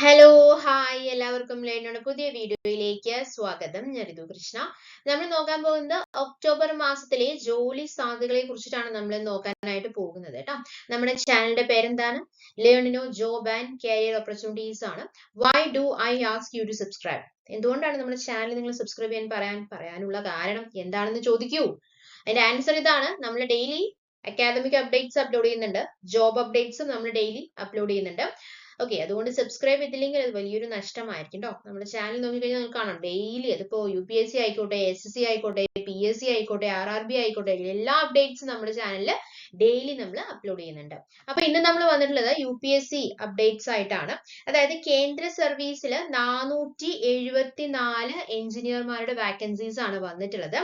Hello hi എല്ലാവർക്കും ലേണയുടെ പുതിയ വീഡിയോയിലേക്ക് സ്വാഗതം. ഞാൻ ഋതു കൃഷ്ണ. നമ്മൾ നോക്കാൻ പോകുന്നത് ഒക്ടോബർ മാസത്തിലെ ജോലി സാധ്യതകളെ കുറിച്ചിട്ടാണ് നമ്മൾ നോക്കാനായിട്ട് പോകുന്നത് കേട്ടോ. നമ്മുടെ ചാനലിന്റെ പേരെന്താണ്? ലേണിനോ ജോബ് ആൻഡ് കരിയർ ഓപ്പർച്യൂണിറ്റീസ് ആണ്. Why do I ask you to subscribe? എന്തുകൊണ്ടാണ് നമ്മുടെ ചാനൽ നിങ്ങൾ സബ്സ്ക്രൈബ് പറയാനുള്ള കാരണം എന്താണെന്ന് ചോദിക്കൂ. അതിന്റെ ആൻസർ ഇതാണ്. നമ്മൾ ഡെയിലി അക്കാദമിക് അപ്ഡേറ്റ്സ് അപ്ലോഡ് ചെയ്യുന്നുണ്ട്, ജോബ് അപ്ഡേറ്റ്സും നമ്മൾ ഡെയിലി അപ്ലോഡ് ചെയ്യുന്നുണ്ട്. ഓക്കെ, അതുകൊണ്ട് സബ്സ്ക്രൈബ് ചെയ്തില്ലെങ്കിൽ അത് വലിയൊരു നഷ്ടമായിരിക്കും കേട്ടോ. നമ്മുടെ ചാനൽ നോക്കിക്കഴിഞ്ഞാൽ നിങ്ങൾക്ക് കാണാം ഡെയിലി, അതിപ്പോ UPSC ആയിക്കോട്ടെ, SSC ആയിക്കോട്ടെ, PSC ആയിക്കോട്ടെ, RRB ആയിക്കോട്ടെ, എല്ലാ അപ്ഡേറ്റ്സും നമ്മുടെ ചാനലിൽ ഡെയിലി നമ്മൾ അപ്ലോഡ് ചെയ്യുന്നുണ്ട്. അപ്പൊ ഇന്ന് നമ്മൾ വന്നിട്ടുള്ളത് UPSC അപ്ഡേറ്റ്സ് ആയിട്ടാണ്. അതായത് കേന്ദ്ര സർവീസിൽ 474 എഞ്ചിനീയർമാരുടെ വാക്കൻസീസ് ആണ് വന്നിട്ടുള്ളത്.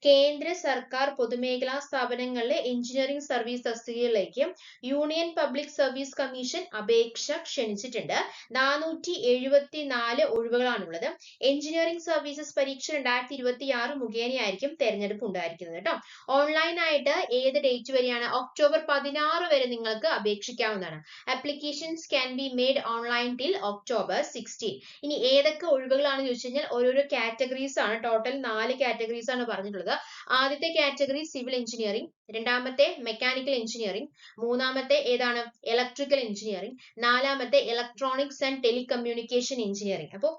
കേന്ദ്ര സർക്കാർ പൊതുമേഖലാ സ്ഥാപനങ്ങളിലെ എഞ്ചിനീയറിംഗ് സർവീസ് തസ്തികകളിലേക്ക് യൂണിയൻ പബ്ലിക് സർവീസ് കമ്മീഷൻ അപേക്ഷ ക്ഷണിച്ചിട്ടുണ്ട്. 474 ഒഴിവുകളാണുള്ളത്. എഞ്ചിനീയറിംഗ് സർവീസസ് പരീക്ഷ 2026 മുഖേനയായിരിക്കും തെരഞ്ഞെടുപ്പ് ഉണ്ടായിരിക്കുന്നത് കേട്ടോ. ഓൺലൈൻ ആയിട്ട് ഏത് ഡേറ്റ് വരെയാണ്? ഒക്ടോബർ 16 വരെ നിങ്ങൾക്ക് അപേക്ഷിക്കാവുന്നതാണ്. Applications can be made online till October 16. ഇനി ഏതൊക്കെ ഒഴിവുകളാണെന്ന് ചോദിച്ചു കഴിഞ്ഞാൽ ഓരോരോ കാറ്റഗറീസ് ആണ്. ടോട്ടൽ 4 കാറ്റഗറീസ് ആണ് പറഞ്ഞിട്ടുള്ളത്. ആദ്യത്തെ കാറ്റഗറി സിവിൽ എഞ്ചിനീയറിംഗ്, രണ്ടാമത്തെ മെക്കാനിക്കൽ എഞ്ചിനീയറിംഗ്, മൂന്നാമത്തെ ഏതാണ്? ഇലക്ട്രിക്കൽ എഞ്ചിനീയറിംഗ്, നാലാമത്തെ ഇലക്ട്രോണിക്സ് ആൻഡ് ടെലികമ്മ്യൂണിക്കേഷൻ എഞ്ചിനീയറിംഗ്. അപ്പോൾ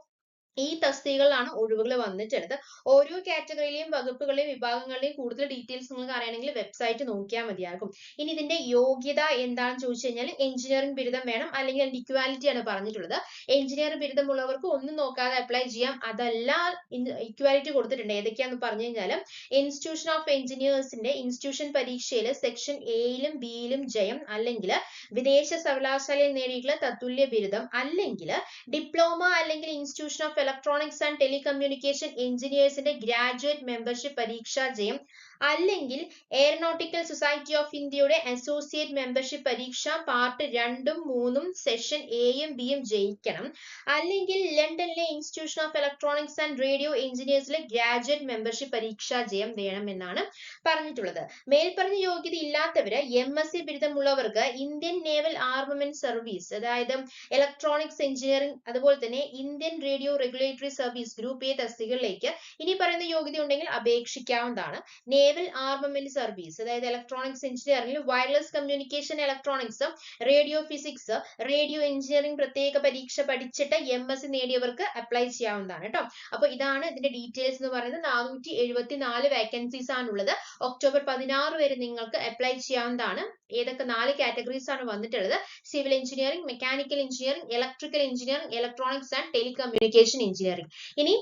ഈ തസ്തികകളിലാണ് ഒഴിവുകൾ വന്നിട്ടുള്ളത്. ഓരോ കാറ്റഗറിയിലെയും വകുപ്പുകളെയും വിഭാഗങ്ങളിലെയും കൂടുതൽ ഡീറ്റെയിൽസ് നിങ്ങൾക്ക് അറിയണമെങ്കിൽ വെബ്സൈറ്റ് നോക്കിയാൽ മതിയാകും. ഇനി ഇതിന്റെ യോഗ്യത എന്താണെന്ന് ചോദിച്ചു കഴിഞ്ഞാൽ എഞ്ചിനീയറിംഗ് ബിരുദം വേണം, അല്ലെങ്കിൽ അതിന്റെ ഇക്വാലിറ്റി ആണ് പറഞ്ഞിട്ടുള്ളത്. എഞ്ചിനീയറിംഗ് ബിരുദമുള്ളവർക്ക് ഒന്നും നോക്കാതെ അപ്ലൈ ചെയ്യാം. അതല്ല ഇക്വാലിറ്റി കൊടുത്തിട്ടുണ്ട്. ഏതൊക്കെയാന്ന് പറഞ്ഞു കഴിഞ്ഞാൽ ഇൻസ്റ്റിറ്റ്യൂഷൻ ഓഫ് എഞ്ചിനീയേഴ്സിന്റെ ഇൻസ്റ്റിറ്റ്യൂഷൻ പരീക്ഷയിൽ സെക്ഷൻ എയിലും ബിയിലും ജയം, അല്ലെങ്കിൽ വിദേശ സർവകലാശാലയിൽ നേടിയിട്ടുള്ള തത്തുല്യ ബിരുദം, അല്ലെങ്കിൽ ഡിപ്ലോമ അല്ലെങ്കിൽ institution of electronics and telecommunication എഞ്ചിനീയേഴ്സിന്റെ ഗ്രാജുവേറ്റ് മെമ്പർഷിപ്പ് പരീക്ഷാ ജയം, അല്ലെങ്കിൽ എയറോനോട്ടിക്കൽ സൊസൈറ്റി ഓഫ് ഇന്ത്യയുടെ അസോസിയേറ്റ് മെമ്പർഷിപ്പ് പരീക്ഷ പാർട്ട് 2ഉം 3ഉം സെഷൻ എയും ബിയും ജയിക്കണം, അല്ലെങ്കിൽ ലണ്ടനിലെ institution of electronics and radio എഞ്ചിനീയേഴ്സിലെ ഗ്രാജുവേറ്റ് മെമ്പർഷിപ്പ് പരീക്ഷാ ജയം വേണമെന്നാണ് പറഞ്ഞിട്ടുള്ളത്. മേൽപ്പറഞ്ഞ യോഗ്യത ഇല്ലാത്തവര് MSc ബിരുദമുള്ളവർക്ക് ഇന്ത്യൻ നേവൽ ആർമമെന്റ് സർവീസ്, അതായത് ഇലക്ട്രോണിക്സ് എഞ്ചിനീയറിംഗ്, അതുപോലെ തന്നെ Indian radio regulatory service group A തസ്തികകളിലേക്ക് ഇനി പറയുന്ന യോഗ്യത ഉണ്ടെങ്കിൽ അപേക്ഷിക്കാവുന്നതാണ്. നേവൽ ആർമമെന്റ് സർവീസ്, അതായത് ഇലക്ട്രോണിക്സ് എഞ്ചിനീയറിംഗിൽ wireless communication electronics, radio physics, radio engineering പ്രത്യേക പരീക്ഷ പഠിച്ചിട്ട് MSc നേടിയവർക്ക് അപ്ലൈ ചെയ്യാവുന്നതാണ് കേട്ടോ. അപ്പൊ ഇതാണ് ഇതിന്റെ ഡീറ്റെയിൽസ് എന്ന് പറയുന്നത്. 474 വേക്കൻസീസ് ആണുള്ളത്. ഒക്ടോബർ 16 വരെ നിങ്ങൾക്ക് അപ്ലൈ ചെയ്യാവുന്നതാണ്. ഏതൊക്കെ 4 കാറ്റഗറീസ് ആണ് വന്നിട്ടുള്ളത്? Civil engineering, mechanical engineering, electrical engineering, electronics and telecommunication engineering. ഇനി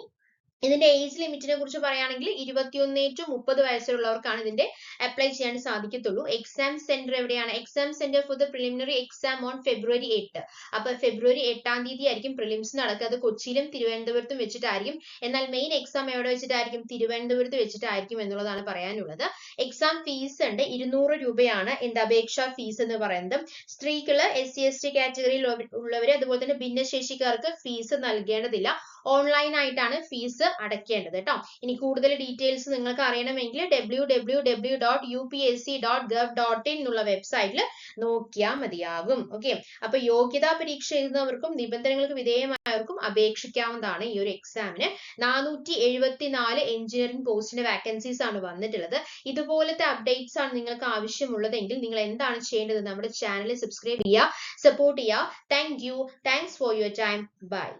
ഇതിന്റെ ഏജ് ലിമിറ്റിനെ കുറിച്ച് പറയുകയാണെങ്കിൽ 21 to 30 വയസ്സുള്ളവർക്കാണ് ഇതിന്റെ അപ്ലൈ ചെയ്യാൻ സാധിക്കത്തുള്ളൂ. എക്സാം സെന്റർ എവിടെയാണ്? Exam centre for the preliminary exam on February 8. അപ്പൊ February 8 ആയിരിക്കും പ്രിലിംസ് നടക്കുക. അത് കൊച്ചിയിലും തിരുവനന്തപുരത്തും വെച്ചിട്ടായിരിക്കും. എന്നാൽ മെയിൻ എക്സാം എവിടെ വെച്ചിട്ടായിരിക്കും? തിരുവനന്തപുരത്ത് വെച്ചിട്ടായിരിക്കും എന്നുള്ളതാണ് പറയാനുള്ളത്. എക്സാം ഫീസ് ഉണ്ട്, 200 രൂപയാണ് എന്റെ അപേക്ഷാ ഫീസ് എന്ന് പറയുന്നത്. സ്ത്രീകള്, SC/ST കാറ്റഗറിയിൽ ഉള്ളവര്, അതുപോലെ തന്നെ ഭിന്നശേഷിക്കാർക്ക് ഫീസ് നൽകേണ്ടതില്ല. ഓൺലൈൻ ആയിട്ടാണ് ഫീസ് അടയ്ക്കേണ്ടത് കേട്ടോ. ഇനി കൂടുതൽ ഡീറ്റെയിൽസ് നിങ്ങൾക്ക് അറിയണമെങ്കിൽ www.upsc.gov.in എന്നുള്ള വെബ്സൈറ്റിൽ നോക്കിയാൽ മതിയാകും. ഓക്കെ, അപ്പൊ യോഗ്യതാ പരീക്ഷ എഴുതുന്നവർക്കും നിബന്ധനകൾക്ക് വിധേയമായവർക്കും അപേക്ഷിക്കാവുന്നതാണ് ഈ ഒരു എക്സാമിന്. 474 എഞ്ചിനീയറിംഗ് പോസ്റ്റിന്റെ വാക്കൻസീസ് ആണ് വന്നിട്ടുള്ളത്. ഇതുപോലത്തെ അപ്ഡേറ്റ്സ് ആണ് നിങ്ങൾക്ക് ആവശ്യമുള്ളതെങ്കിൽ നിങ്ങൾ എന്താണ് ചെയ്യേണ്ടത്? നമ്മുടെ ചാനൽ സബ്സ്ക്രൈബ് ചെയ്യുക, സപ്പോർട്ട് ചെയ്യുക. Thanks for your time. By.